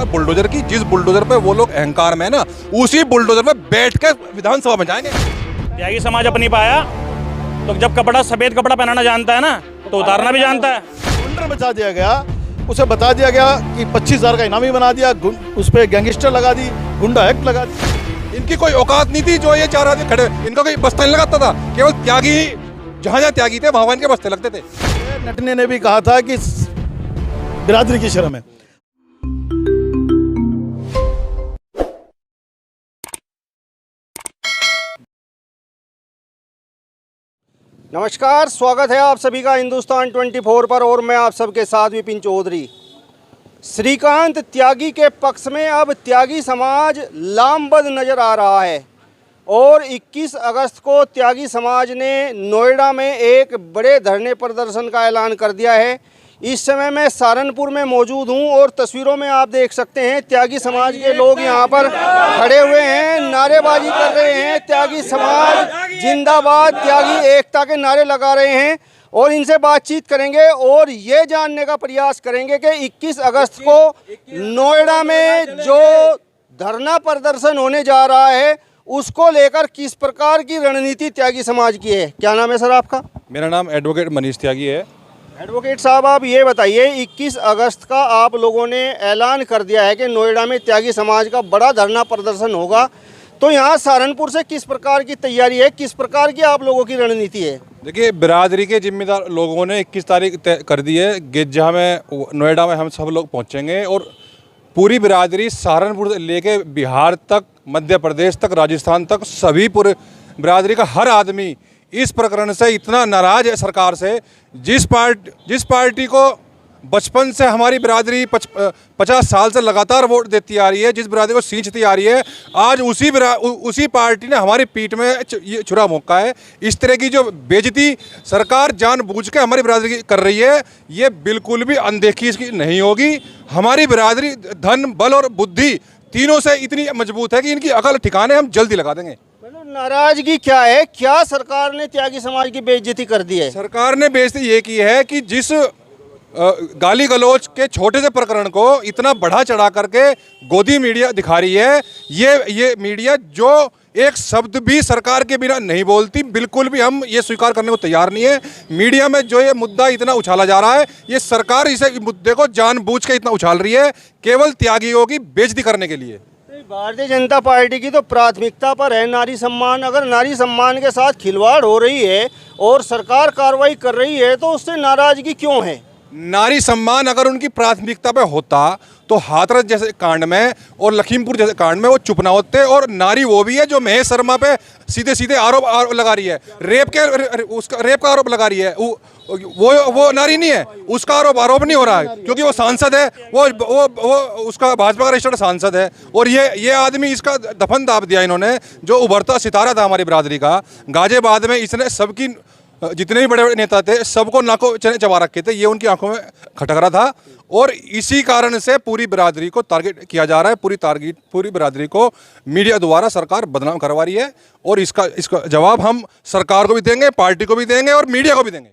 Bulldozer की, जिस bulldozer पे वो लोग अहंकार में है ना, उसी बुलडोजर पे बैठ के विधानसभा में जाएंगे। त्यागी समाज अपनी पाया तो जब कपड़ा सफेद कपड़ा पहनाना जानता है ना तो उतारना भी जानता है। गुंडा बचा दिया गया, उसे बता दिया गया कि 25,000 का इनामी बना दिया, उस पर गैंगस्टर लगा दी, गुंडा एक्ट लगा दी। इनकी कोई औकात नहीं थी जो ये 4 आदमी खड़े, इनका कोई बस्ता नहीं लगाता था, केवल त्यागी, जहाँ जहाँ त्यागी थे वहाँ इनके बस्ते लगते थे। नटने ने भी कहा था कि बिरादरी की शर्म है। नमस्कार, स्वागत है आप सभी का हिंदुस्तान 24 पर और मैं आप सबके साथ विपिन चौधरी। श्रीकांत त्यागी के पक्ष में अब त्यागी समाज लामबंद नज़र आ रहा है और 21 अगस्त को त्यागी समाज ने नोएडा में एक बड़े धरने प्रदर्शन का ऐलान कर दिया है। इस समय मैं सहारनपुर में मौजूद हूं और तस्वीरों में आप देख सकते हैं त्यागी समाज के लोग यहां पर खड़े हुए हैं, नारेबाजी कर रहे हैं। त्यागी समाज जिंदाबाद, त्यागी एकता के नारे लगा रहे हैं और इनसे बातचीत करेंगे और ये जानने का प्रयास करेंगे कि 21 अगस्त को नोएडा में जो धरना प्रदर्शन होने जा रहा है उसको लेकर किस प्रकार की रणनीति त्यागी समाज की है। क्या नाम है सर आपका? मेरा नाम एडवोकेट मनीष त्यागी है। एडवोकेट साहब, आप ये बताइए, 21 अगस्त का आप लोगों ने ऐलान कर दिया है कि नोएडा में त्यागी समाज का बड़ा धरना प्रदर्शन होगा, तो यहाँ सहारनपुर से किस प्रकार की तैयारी है, किस प्रकार की आप लोगों की रणनीति है? देखिए, बिरादरी के जिम्मेदार लोगों ने 21 तारीख तय कर दी है, गिरजा में, नोएडा में हम सब लोग पहुँचेंगे और पूरी बिरादरी सहारनपुर से लेके बिहार तक, मध्य प्रदेश तक, राजस्थान तक, सभी पूरे बिरादरी का हर आदमी इस प्रकरण से इतना नाराज है सरकार से। जिस पार्टी को बचपन से हमारी बिरादरी 50 साल से लगातार वोट देती आ रही है, जिस बिरादरी को सींचती आ रही है, आज उसी पार्टी ने हमारी पीठ में ये छुरा मोका है। इस तरह की जो बेइज्जती सरकार जानबूझ के हमारी बिरादरी की कर रही है, ये बिल्कुल भी अनदेखी इसकी नहीं होगी। हमारी बिरादरी धन, बल और बुद्धि तीनों से इतनी मजबूत है कि इनकी अकल ठिकाने हम जल्दी लगा देंगे। नाराजगी क्या है? क्या सरकार ने त्यागी समाज की बेइज्जती कर दी है? सरकार ने बेइज्जती ये की है कि जिस गाली गलौज के छोटे से प्रकरण को इतना बढ़ा चढ़ा करके गोदी मीडिया दिखा रही है, ये मीडिया जो एक शब्द भी सरकार के बिना नहीं बोलती, बिल्कुल भी हम ये स्वीकार करने को तैयार नहीं है। मीडिया में जो ये मुद्दा इतना उछाला जा रहा है, ये सरकार इस मुद्दे को जानबूझ के इतना उछाल रही है केवल त्यागियों की बेइज्जती करने के लिए। भारतीय जनता पार्टी की तो प्राथमिकता पर है नारी सम्मान। अगर नारी सम्मान के साथ खिलवाड़ हो रही है और सरकार कार्रवाई कर रही है तो उससे नाराजगी क्यों है? नारी सम्मान अगर उनकी प्राथमिकता पे होता तो हाथरस जैसे कांड में और लखीमपुर जैसे कांड में वो चुप ना होते। और नारी वो भी है जो महेश शर्मा पे सीधे सीधे आरोप लगा रही है, रेप का आरोप लगा रही है। वो नारी नहीं है, उसका आरोप नहीं हो रहा है क्योंकि वो सांसद है, वो उसका भाजपा का रजिस्टर्ड सांसद है। और ये आदमी, इसका दफन दाब दिया इन्होंने, जो उभरता सितारा था हमारी बिरादरी का। गाजियाबाद में इसने सबकी, जितने भी बड़े बड़े नेता थे, सबको नाकों चने चबा रखे थे, ये उनकी आंखों में खटक रहा था। और इसी कारण से पूरी बिरादरी को टारगेट किया जा रहा है। पूरी बिरादरी को मीडिया द्वारा सरकार बदनाम करवा रही है और इसका जवाब हम सरकार को भी देंगे, पार्टी को भी देंगे और मीडिया को भी देंगे।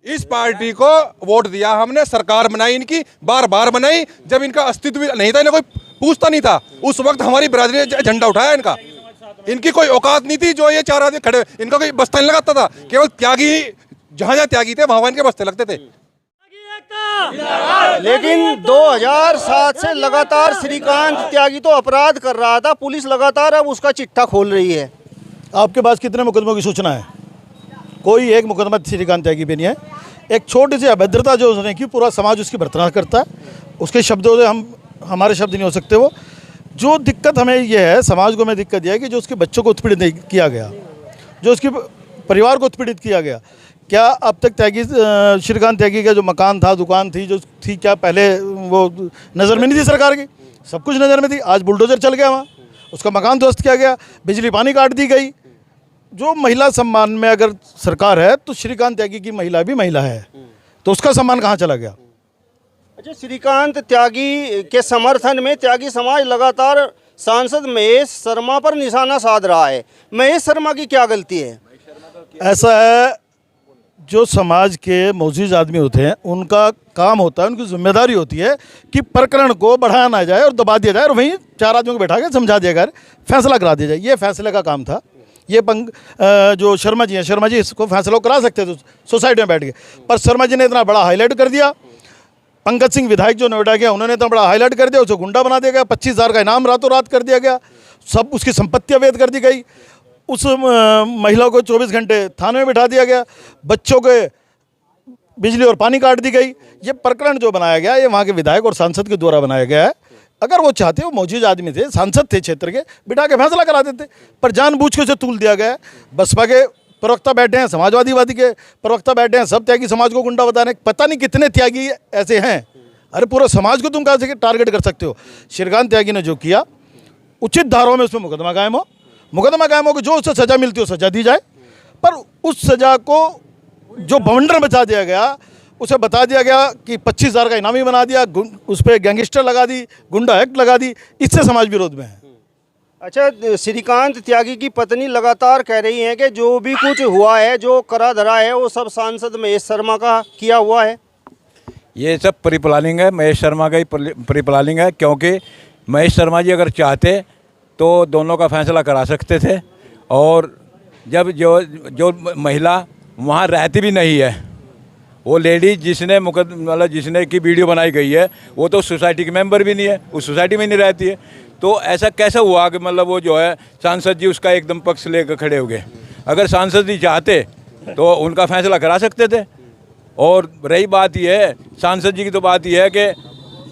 इस पार्टी को वोट दिया हमने, सरकार बनाई इनकी, बार बार बनाई। जब इनका अस्तित्व भी नहीं था, इन्हें कोई पूछता नहीं था, उस वक्त हमारी बिरादरी ने झंडा उठाया इनका। इनकी कोई औकात नहीं थी जो ये 4 आदमी खड़े, इनका कोई बस्ता नहीं लगाता था, केवल त्यागी, जहाँ जहाँ त्यागी थे वहाँ इनके बस्ते लगते थे। लेकिन 2007 से लगातार श्रीकांत त्यागी तो अपराध कर रहा था, पुलिस लगातार अब उसका चिट्ठा खोल रही है। आपके पास कितने मुकदमों की सूचना है? कोई एक मुकदमा श्रीकांत त्यागी पे नहीं है। एक छोटी सी अभद्रता जो उसने की, पूरा समाज उसकी भर्त्सना करता है। उसके शब्दों से हमारे शब्द नहीं हो सकते। वो जो दिक्कत हमें ये है, समाज को हमें दिक्कत यह है कि जो उसके बच्चों को उत्पीड़ित किया गया, जो उसके परिवार को उत्पीड़ित किया गया। क्या अब तक श्रीकांत त्यागी का जो मकान था, दुकान थी जो थी, क्या पहले वो नज़र में नहीं थी सरकार की? सब कुछ नज़र में थी। आज बुलडोजर चल गया वहाँ, उसका मकान ध्वस्त किया गया, बिजली पानी काट दी गई। जो महिला सम्मान में अगर सरकार है तो श्रीकांत त्यागी की महिला भी महिला है, तो उसका सम्मान कहाँ चला गया? अच्छा, श्रीकांत त्यागी के समर्थन में त्यागी समाज लगातार सांसद महेश शर्मा पर निशाना साध रहा है। महेश शर्मा की क्या गलती है? ऐसा है, जो समाज के मौजूद आदमी होते हैं उनका काम होता है, उनकी जिम्मेदारी होती है कि प्रकरण को बढ़ाया ना जाए और दबा दिया जाए और वहीं 4 आदमियों को बैठा के समझा दिया जाए, फैसला करा दिया जाए। ये फैसले का काम था। ये जो शर्मा जी हैं, शर्मा जी इसको फैसला करा सकते थे सोसाइटी में बैठ के, पर शर्मा जी ने इतना बड़ा हाईलाइट कर दिया। पंकज सिंह विधायक जो नोएडा के, उन्होंने इतना बड़ा हाईलाइट कर दिया, उसे गुंडा बना दिया गया, 25,000 का इनाम रातों रात कर दिया गया, सब उसकी संपत्ति अवैध कर दी गई, उस महिला को 24 घंटे थाने में बिठा दिया गया, बच्चों के बिजली और पानी काट दी गई। ये प्रकरण जो बनाया गया ये वहाँ के विधायक और सांसद के द्वारा बनाया गया है। अगर वो चाहते, वो मौजूद आदमी थे, सांसद थे क्षेत्र के, बिठा के फैसला करा देते, पर जानबूझ के उसे तूल दिया गया है। बसपा के प्रवक्ता बैठे हैं, समाजवादी के प्रवक्ता बैठे हैं, सब त्यागी समाज को गुंडा बता रहे हैं। पता नहीं कितने त्यागी ऐसे हैं। अरे पूरे समाज को तुम कहाँ से टारगेट कर सकते हो? श्रीकांत त्यागी ने जो किया, उचित धाराओं में उसमें मुकदमा कायम हो, मुकदमा कायम हो कि जो उससे सज़ा मिलती हो सज़ा दी जाए, पर उस सज़ा को जो बवंडर मचा दिया गया, उसे बता दिया गया कि 25,000 का इनामी बना दिया, उस पर गैंगस्टर लगा दी, गुंडा एक्ट लगा दी, इससे समाज विरोध में है। अच्छा, श्रीकांत त्यागी की पत्नी लगातार कह रही हैं कि जो भी कुछ हुआ है, जो करा धरा है, वो सब सांसद महेश शर्मा का किया हुआ है। ये सब प्री प्लानिंग है, महेश शर्मा का ही प्री प्लानिंग है, क्योंकि महेश शर्मा जी अगर चाहते तो दोनों का फैसला करा सकते थे। और जब जो महिला वहाँ रहती भी नहीं है, वो लेडी जिसने मतलब जिसने की वीडियो बनाई गई है, वो तो सोसाइटी के मेंबर भी नहीं है, उस सोसाइटी में नहीं रहती है। तो ऐसा कैसे हुआ कि मतलब वो जो है सांसद जी उसका एकदम पक्ष लेकर खड़े हो गए? अगर सांसद जी चाहते तो उनका फैसला करा सकते थे। और रही बात यह है, सांसद जी की तो बात यह है कि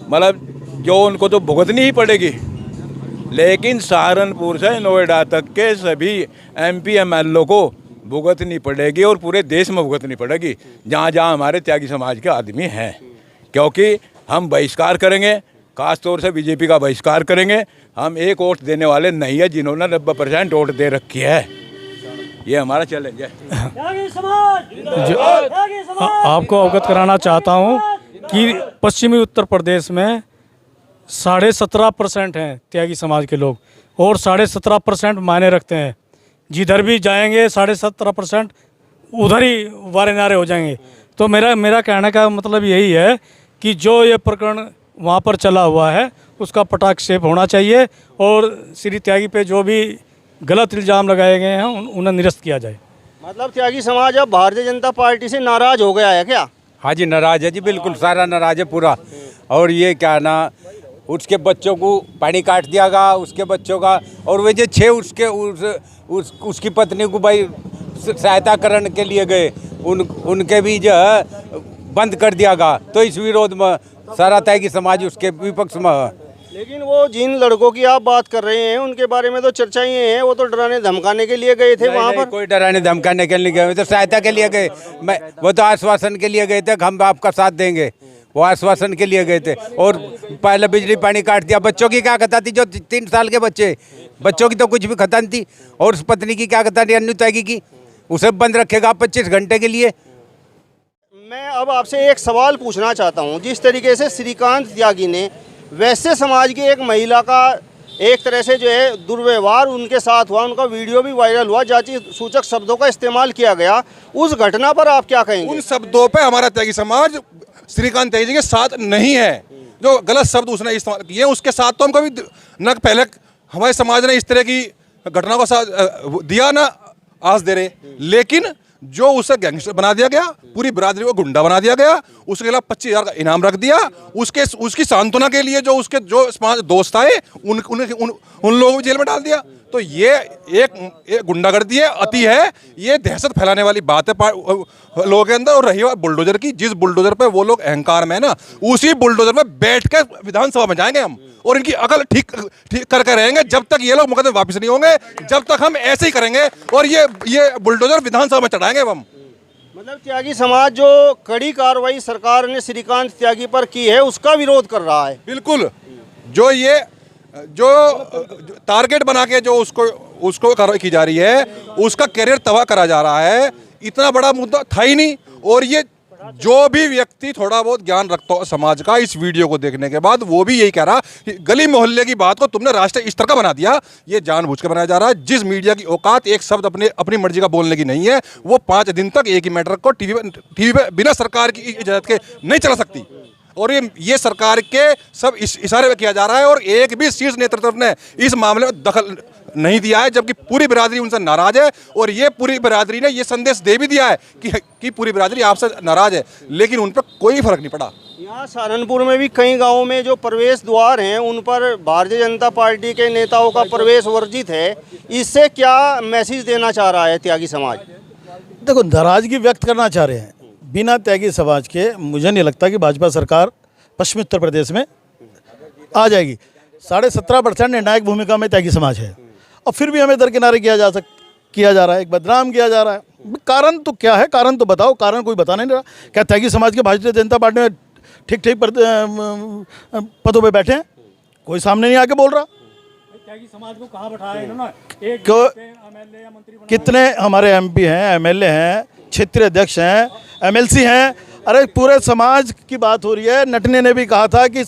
मतलब जो उनको तो भुगतनी ही पड़ेगी, लेकिन सहारनपुर से नोएडा तक के सभी MP MLO को भुगतनी पड़ेगी और पूरे देश में भुगतनी पड़ेगी, जहाँ जहाँ हमारे त्यागी समाज के आदमी हैं। क्योंकि हम बहिष्कार करेंगे, खास तौर से बीजेपी का बहिष्कार करेंगे। हम एक वोट देने वाले नहीं है जिन्होंने 90% वोट दे रखी है। ये हमारा चैलेंज है। आपको अवगत कराना चाहता हूँ कि पश्चिमी उत्तर प्रदेश में 17.5% हैं त्यागी समाज के लोग, और 17.5% मायने रखते हैं। जिधर भी जाएंगे 17.5% उधर ही वारे नारे हो जाएंगे। तो मेरा कहने का मतलब यही है कि जो ये प्रकरण वहाँ पर चला हुआ है उसका पटाक्षेप होना चाहिए, और श्री त्यागी पे जो भी गलत इल्ज़ाम लगाए गए हैं उन्हें निरस्त किया जाए। मतलब त्यागी समाज अब भारतीय जनता पार्टी से नाराज हो गया है क्या? हाँ जी, नाराज है जी, बिल्कुल सारा नाराज है पूरा। और ये क्या ना, उसके बच्चों को पानी काट दिया गया, उसके बच्चों का, और वे जो 6 उसकी पत्नी को भाई सहायता करने के लिए गए, उनके भी जो है बंद कर दिया गया। तो इस विरोध में सारा त्यागी समाज उसके विपक्ष में है। लेकिन वो जिन लड़कों की आप बात कर रहे हैं उनके बारे में तो चर्चाएं हैं, वो तो डराने धमकाने के लिए गए थे वहाँ पर। कोई डराने धमकाने के लिए गए, तो सहायता के लिए गए। वो तो आश्वासन के लिए गए थे कि हम आपका साथ देंगे, वो आश्वासन के लिए गए थे। और पहले बिजली पानी काट दिया। बच्चों की क्या खता थी? जो 3 साल के बच्चों की तो कुछ भी खता नहीं थी। और उस पत्नी की क्या खता थी अन्नू त्यागी की? उसे बंद रखेगा 25 घंटे के लिए। मैं अब आपसे एक सवाल पूछना चाहता हूं। जिस तरीके से श्रीकांत त्यागी ने वैश्य समाज की एक महिला का एक तरह से जो है दुर्व्यवहार उनके साथ हुआ, उनका वीडियो भी वायरल हुआ, जाति सूचक शब्दों का इस्तेमाल किया गया, उस घटना पर आप क्या कहेंगे? उन शब्दों पे हमारा त्यागी समाज श्रीकांत त्यागी जी के साथ नहीं है। जो गलत शब्द उसने इस्तेमाल किए उसके साथ तो हम कभी न पहले हमारे समाज ने इस तरह की घटना को साथ दिया ना आज दे रहे। लेकिन जो उसे गैंगस्टर बना दिया गया, पूरी बिरादरी को गुंडा बना दिया गया, उसके खिलाफ 25,000 का इनाम रख दिया। उसकी सांत्वना के लिए जो उसके जो दोस्त आए उन लोगों को जेल में डाल दिया। तो ये एक गुंडागर्दी है, अति है, ये दहशत फैलाने वाली बात है लोगों के अंदर। और रही बात बुलडोजर की, जिस बुलडोजर पे वो लोग अहंकार में ना, उसी बुलडोजर में बैठ कर विधानसभा में जाएंगे हम, और इनकी अकल ठीक करके रहेंगे जब तक ये लोग मुकदमे वापस नहीं होंगे, जब तक हम ऐसे ही करेंगे। और ये बुलडोजर विधानसभा में चढ़ाएंगे हम। मतलब त्यागी समाज जो कड़ी कार्रवाई सरकार ने श्रीकांत त्यागी पर की है उसका विरोध कर रहा है। बिल्कुल, जो टारगेट बना के जो उसको कार्रवाई की जा रही है, उसका करियर तबाह करा जा रहा है। इतना बड़ा मुद्दा था ही नहीं। और ये जो भी व्यक्ति थोड़ा बहुत ज्ञान रखता हो समाज का, इस वीडियो को देखने के बाद वो भी यही कह रहा कि गली मोहल्ले की बात को तुमने राष्ट्रीय स्तर का बना दिया। ये जानबूझ कर बनाया जा रहा है। जिस मीडिया की औकात एक शब्द अपनी मर्जी का बोलने की नहीं है, वो 5 दिन तक एक ही मैटर को टीवी पे बिना सरकार की इजाजत के नहीं चला सकती। और ये सरकार के सब इशारे पे किया जा रहा है और एक भी शीर्ष नेतृत्व ने इस मामले में दखल नहीं दिया है, जबकि पूरी बिरादरी उनसे नाराज है। और ये पूरी बिरादरी ने ये संदेश दे भी दिया है कि पूरी बिरादरी आपसे नाराज है, लेकिन उन पर कोई फर्क नहीं पड़ा। यहाँ सहारनपुर में भी कई गांवों में जो प्रवेश द्वार हैं उन पर भारतीय जनता पार्टी के नेताओं का प्रवेश वर्जित है। इससे क्या मैसेज देना चाह रहा है त्यागी समाज? देखो, नाराजगी व्यक्त करना चाह रहे हैं। बिना त्यागी समाज के मुझे नहीं लगता कि भाजपा सरकार पश्चिमी उत्तर प्रदेश में आ जाएगी। 17.5% निर्णायक भूमिका में त्यागी समाज है और फिर भी हमें दरकिनारे किया जा रहा है, एक बदनाम किया जा रहा है। कारण तो क्या है? कारण तो बताओ। कारण कोई बता नहीं रहा। क्या त्यागी समाज के भारतीय जनता पार्टी में ठीक पदों पे बैठे हैं? कोई सामने नहीं आके बोल रहा। त्यागी समाज को कहाँ बैठाया इन्होंने? कितने हमारे एमपी हैं, एमएलए हैं, क्षेत्रीय अध्यक्ष हैं, एमएलसी हैं। अरे पूरे समाज की बात हो रही है। नटने ने भी कहा था कि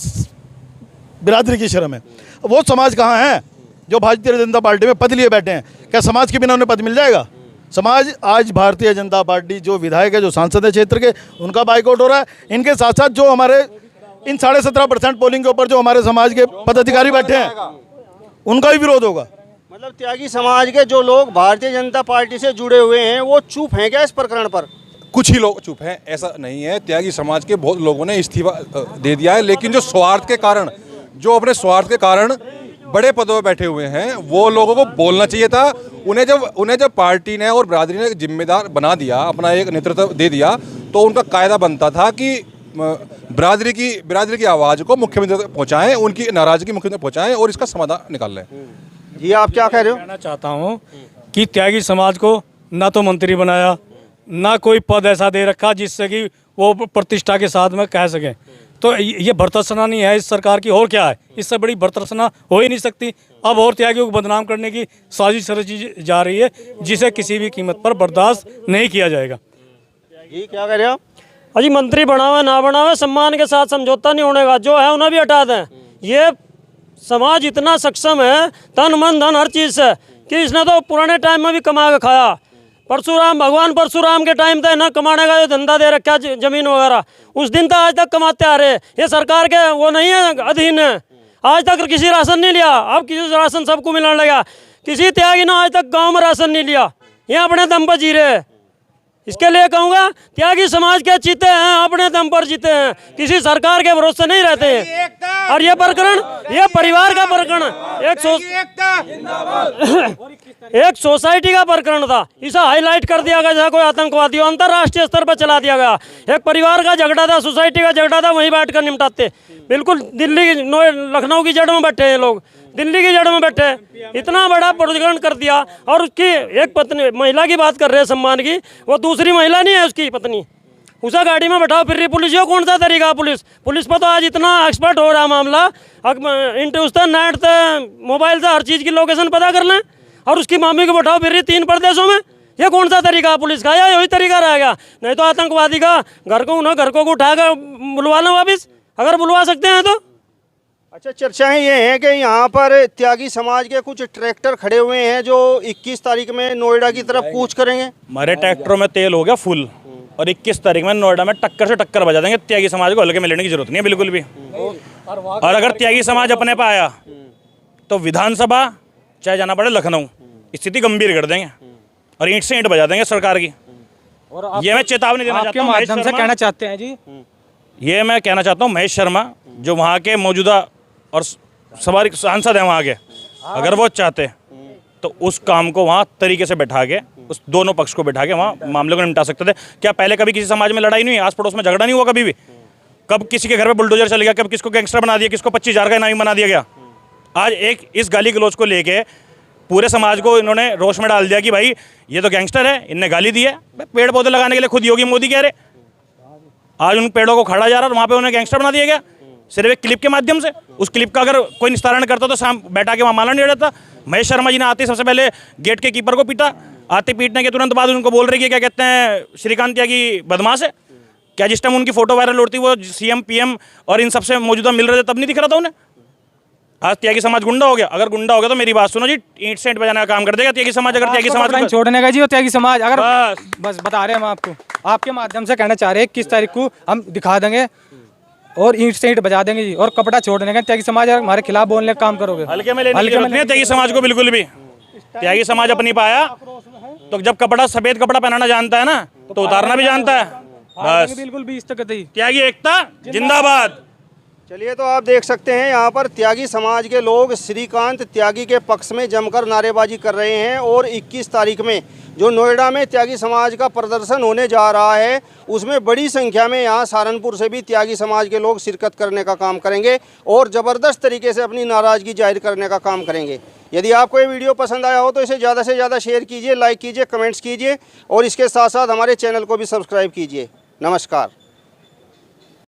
बिरादरी की शर्म है। वो समाज कहाँ है जो भारतीय जनता पार्टी में पद लिए बैठे हैं? क्या समाज के बिना उन्हें पद मिल जाएगा? समाज आज भारतीय जनता पार्टी जो विधायक है, जो सांसद है क्षेत्र के, उनका बाइकआउट हो रहा है। इनके साथ साथ जो हमारे इन 17.5% पोलिंग के ऊपर जो हमारे समाज के पदाधिकारी बैठे हैं, उनका भी विरोध होगा। मतलब त्यागी समाज के जो लोग भारतीय जनता पार्टी से जुड़े हुए हैं वो चुप हैं क्या इस प्रकरण पर? कुछ ही लोग चुप हैं, ऐसा नहीं है। त्यागी समाज के बहुत लोगों ने इस्तीफा दे दिया है, लेकिन जो स्वार्थ के कारण, जो अपने स्वार्थ के कारण बड़े पदों पर बैठे हुए हैं, वो लोगों को बोलना चाहिए था। उन्हें जब पार्टी ने और बिरादरी ने जिम्मेदार बना दिया, अपना एक नेतृत्व दे दिया, तो उनका कायदा बनता था कि बिरादरी की आवाज़ को मुख्यमंत्री तक पहुँचाएं, उनकी नाराजगी मुख्यमंत्री पहुँचाएं और इसका समाधान निकाल लें। जी आप क्या कह रहे हो? कहना चाहता हूँ कि त्यागी समाज को ना तो मंत्री बनाया, ना कोई पद ऐसा दे रखा जिससे कि वो प्रतिष्ठा के साथ में कह सकें। तो ये भर्त्सना नहीं है इस सरकार की, और क्या है? इससे बड़ी भर्त्सना हो ही नहीं सकती। अब और त्यागियों को बदनाम करने की साजिश रची जा रही है, जिसे किसी भी कीमत पर बर्दाश्त नहीं किया जाएगा। जी क्या कह रहे हो? अजी मंत्री बनावे ना बनावे, सम्मान के साथ समझौता नहीं होने का। जो है उन्हें भी हटा दें। ये समाज इतना सक्षम है तन मन धन हर चीज़ से कि इसने तो पुराने टाइम में भी कमा के खाया। भगवान परशुराम के टाइम तक ना कमाने का जो धंधा दे रखा जमीन वगैरह, उस दिन तक आज तक कमाते आ रहे। ये सरकार के वो नहीं है, अधीन है। आज तक किसी राशन नहीं लिया, अब किसी राशन सबको मिलने लगा। किसी त्यागी ने आज तक गांव में राशन नहीं लिया, ये अपने दम पर जी रहे। इसके लिए कहूँगा त्यागी समाज के जीते हैं, अपने दम पर जीते हैं, किसी सरकार के भरोसे नहीं रहते हैं। और ये प्रकरण, ये परिवार का प्रकरण, एक सोसाइटी का प्रकरण था। इसे हाईलाइट कर दिया गया जैसा कोई आतंकवादी, अंतर्राष्ट्रीय स्तर पर चला दिया गया। एक परिवार का झगड़ा था, सोसाइटी का झगड़ा था, वहीं बैठ कर निपटाते। बिल्कुल दिल्ली लखनऊ की जड़ में बैठे हैं लोग, दिल्ली की जड़ में बैठे। इतना बड़ा प्रकरण कर दिया। और उसकी एक पत्नी, महिला की बात कर रहे हैं सम्मान की, वो दूसरी महिला नहीं है उसकी पत्नी। उसे गाड़ी में बैठाओ फिर रही पुलिस। ये कौन सा तरीका? पुलिस पर तो आज इतना एक्सपर्ट हो रहा है मामला, उससे नेट से मोबाइल से हर चीज़ की लोकेशन पता कर लें, और उसकी मामी को बैठाओ फिर रही 3 प्रदेशों में। ये कौन सा तरीका पुलिस का? या यही तरीका रहेगा? नहीं तो आतंकवादी का घर को उठा कर बुलवा लें वापिस, अगर बुलवा सकते हैं तो। अच्छा, चर्चाएं ये हैं कि यहाँ पर त्यागी समाज के कुछ ट्रैक्टर खड़े हुए हैं जो 21 तारीख में नोएडा की तरफ कूच करेंगे। हमारे ट्रैक्टरों में तेल हो गया फुल, और 21 तारीख में नोएडा में टक्कर से टक्कर बजा देंगे। त्यागी समाज को हल्के में लेने की जरूरत नहीं है बिल्कुल भी। और अगर त्यागी समाज अपने पे आया तो विधानसभा चाहे जाना पड़े लखनऊ, स्थिति गंभीर कर देंगे और ईंट से ईंट बजा देंगे सरकार की। और ये मैं चेतावनी देना चाहता हूँ, माध्यम से कहना चाहते हैं जी। ये मैं कहना चाहता हूँ महेश शर्मा जो वहाँ के मौजूदा और सवारी सांसद हैं वहाँ के, अगर वो चाहते तो उस काम को वहाँ तरीके से बैठा के, उस दोनों पक्ष को बैठा के वहाँ मामले को निपटा सकते थे। क्या पहले कभी किसी समाज में लड़ाई नहीं हुई? आस पड़ोस में झगड़ा नहीं हुआ कभी भी? कब किसी के घर पे बुलडोजर चल गया? कब किसको गैंगस्टर बना दिया? किसको 25,000 का इनामी बना दिया गया? आज एक इस गाली गलौज को लेके पूरे समाज को इन्होंने रोष में डाल दिया कि भाई ये तो गैंगस्टर है, इनने गाली दी है। पेड़ पौधे लगाने के लिए खुद योगी मोदी कह रहे, आज उन पेड़ों को खड़ा जा रहा है, वहाँ पे उन्हें गैंगस्टर बना दिया गया सिर्फ एक क्लिप के माध्यम से। उस क्लिप का अगर कोई निस्तारण करता तो शाम बैठा के वहाँ माला नहीं रहता। महेश शर्मा जी ने आते सबसे पहले गेट के कीपर को पीटा, आते पीटने के तुरंत बाद उनको बोल रही है क्या कहते हैं श्रीकांत त्यागी बदमाश है। क्या जिस टाइम उनकी फोटो वायरल होती वो सीएम पीएम और इन सबसे मौजूदा मिल रहे थे तब नहीं दिख रहा था उन्हें? आज त्यागी समाज गुंडा हो गया? अगर गुंडा हो गया तो मेरी बात सुनो जी, ईंट सेंट बजाने का काम कर देगा त्यागी समाज। अगर त्यागी समाज को छोड़ने का जी, वो त्यागी समाज अगर बस बस बता रहे हैं हम आपको, आपके माध्यम से कहना चाह रहे हैं 21 तारीख को हम दिखा देंगे और ईंट से ईंट बजा देंगे जी, और कपड़ा छोड़ देंगे। त्यागी समाज अगर हमारे खिलाफ बोलने का काम करोगे, हल्के में लेने की जरूरत नहीं है त्यागी समाज को बिल्कुल भी। त्यागी समाज अपनी पाया तो जब कपड़ा सफेद कपड़ा पहनाना जानता है ना तो उतारना भी जानता है। बस बिल्कुल भी इस तक त्यागी एकता जिंदाबाद। चलिए, तो आप देख सकते हैं यहाँ पर त्यागी समाज के लोग श्रीकांत त्यागी के पक्ष में जमकर नारेबाजी कर रहे हैं। और 21 तारीख में जो नोएडा में त्यागी समाज का प्रदर्शन होने जा रहा है उसमें बड़ी संख्या में यहाँ सहारनपुर से भी त्यागी समाज के लोग शिरकत करने का काम करेंगे और ज़बरदस्त तरीके से अपनी नाराज़गी जाहिर करने का काम करेंगे। यदि आपको ये वीडियो पसंद आया हो तो इसे ज़्यादा से ज़्यादा शेयर कीजिए, लाइक कीजिए, कमेंट्स कीजिए और इसके साथ साथ हमारे चैनल को भी सब्सक्राइब कीजिए। नमस्कार।